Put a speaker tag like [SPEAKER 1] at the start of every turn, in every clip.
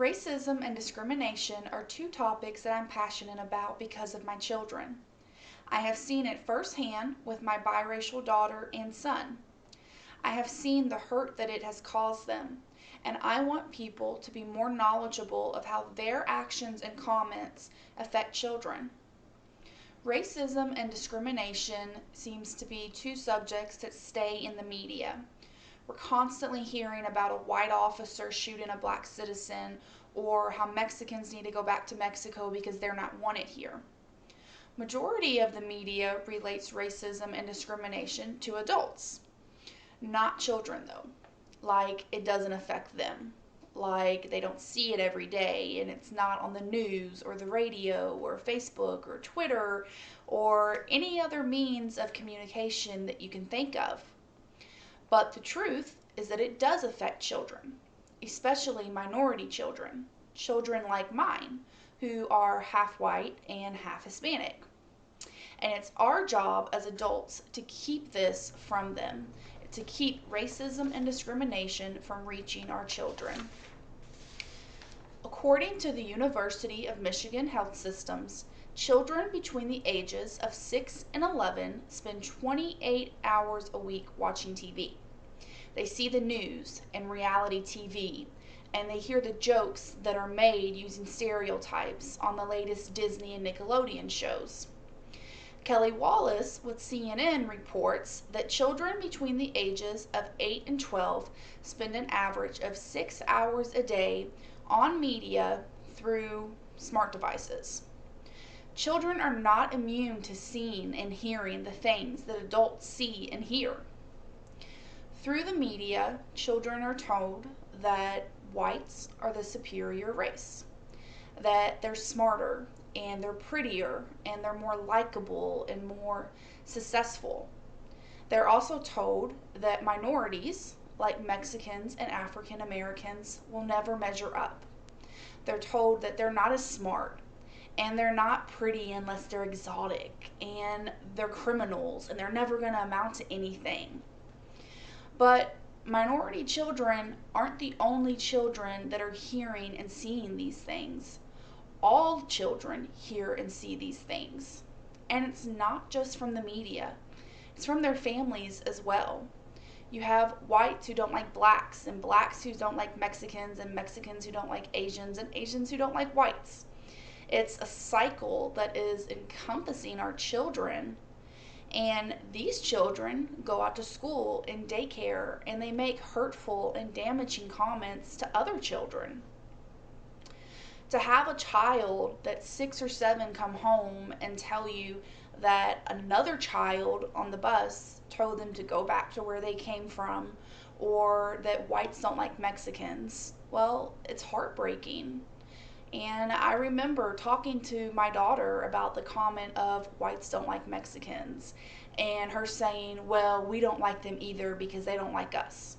[SPEAKER 1] Racism and discrimination are two topics that I'm passionate about because of my children. I have seen it firsthand with my biracial daughter and son. I have seen the hurt that it has caused them, and I want people to be more knowledgeable of how their actions and comments affect children. Racism and discrimination seems to be two subjects that stay in the media. We're constantly hearing about a white officer shooting a black citizen or how Mexicans need to go back to Mexico because they're not wanted here. Majority of the media relates racism and discrimination to adults, not children though. Like it doesn't affect them. Like they don't see it every day and it's not on the news or the radio or Facebook or Twitter or any other means of communication that you can think of. But the truth is that it does affect children, especially minority children, children like mine, who are half white and half Hispanic. And it's our job as adults to keep this from them, to keep racism and discrimination from reaching our children. According to the University of Michigan Health Systems, children between the ages of 6 and 11 spend 28 hours a week watching TV. They see the news and reality TV, and they hear the jokes that are made using stereotypes on the latest Disney and Nickelodeon shows. Kelly Wallace with CNN reports that children between the ages of 8 and 12 spend an average of 6 hours a day on media through smart devices. Children are not immune to seeing and hearing the things that adults see and hear. Through the media, children are told that whites are the superior race, that they're smarter and they're prettier and they're more likable and more successful. They're also told that minorities, like Mexicans and African Americans, will never measure up. They're told that they're not as smart and they're not pretty unless they're exotic and they're criminals and they're never going to amount to anything. But minority children aren't the only children that are hearing and seeing these things. All children hear and see these things. And it's not just from the media, it's from their families as well. You have whites who don't like blacks, and blacks who don't like Mexicans, and Mexicans who don't like Asians, and Asians who don't like whites. It's a cycle that is encompassing our children. And these children go out to school and daycare and they make hurtful and damaging comments to other children. To have a child that's 6 or 7 come home and tell you that another child on the bus told them to go back to where they came from, or that whites don't like Mexicans, well, it's heartbreaking. And I remember talking to my daughter about the comment of whites don't like Mexicans, and her saying, well, we don't like them either because they don't like us.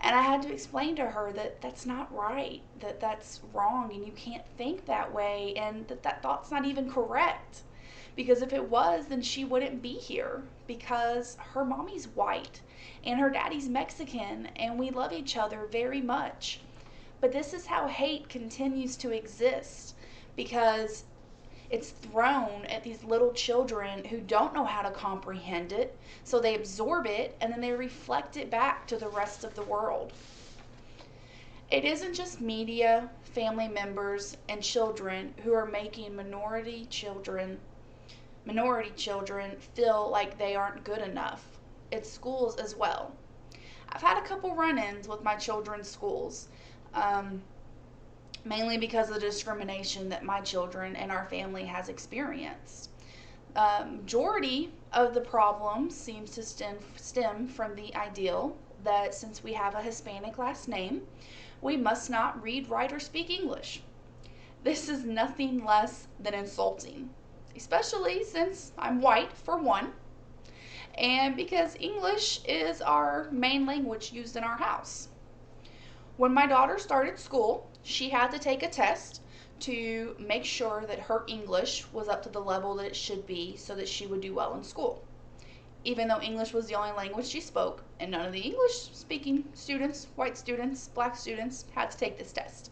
[SPEAKER 1] And I had to explain to her that that's not right, that that's wrong, and you can't think that way, and that that thought's not even correct. Because if it was, then she wouldn't be here, because her mommy's white and her daddy's Mexican, and we love each other very much. But this is how hate continues to exist, because it's thrown at these little children who don't know how to comprehend it, so they absorb it and then they reflect it back to the rest of the world. It isn't just media, family members, and children who are making minority children feel like they aren't good enough. It's schools as well. I've had a couple run-ins with my children's schools. Mainly because of the discrimination that my children and our family has experienced. Majority of the problem seems to stem from the ideal that since we have a Hispanic last name, we must not read, write, or speak English. This is nothing less than insulting, especially since I'm white, for one, and because English is our main language used in our house. When my daughter started school, she had to take a test to make sure that her English was up to the level that it should be so that she would do well in school. Even though English was the only language she spoke, and none of the English speaking students, white students, black students, had to take this test.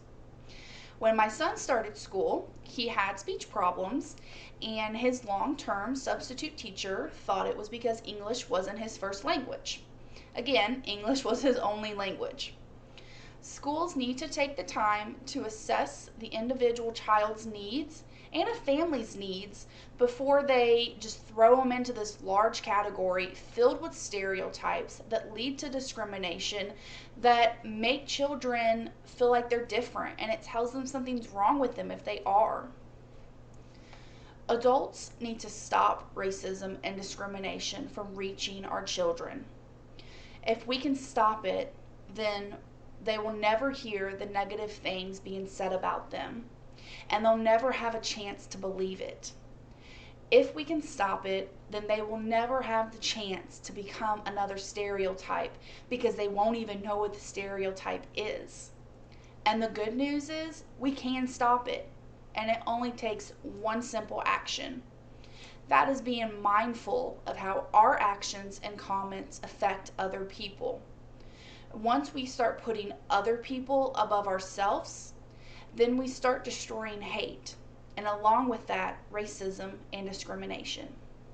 [SPEAKER 1] When my son started school, he had speech problems, and his long term substitute teacher thought it was because English wasn't his first language. Again, English was his only language. Schools need to take the time to assess the individual child's needs and a family's needs before they just throw them into this large category filled with stereotypes that lead to discrimination, that make children feel like they're different, and it tells them something's wrong with them if they are. Adults need to stop racism and discrimination from reaching our children. If we can stop it, then they will never hear the negative things being said about them, and they'll never have a chance to believe it. If we can stop it, then they will never have the chance to become another stereotype because they won't even know what the stereotype is. And the good news is we can stop it, and it only takes one simple action. That is being mindful of how our actions and comments affect other people. Once we start putting other people above ourselves, then we start destroying hate, and along with that, racism and discrimination.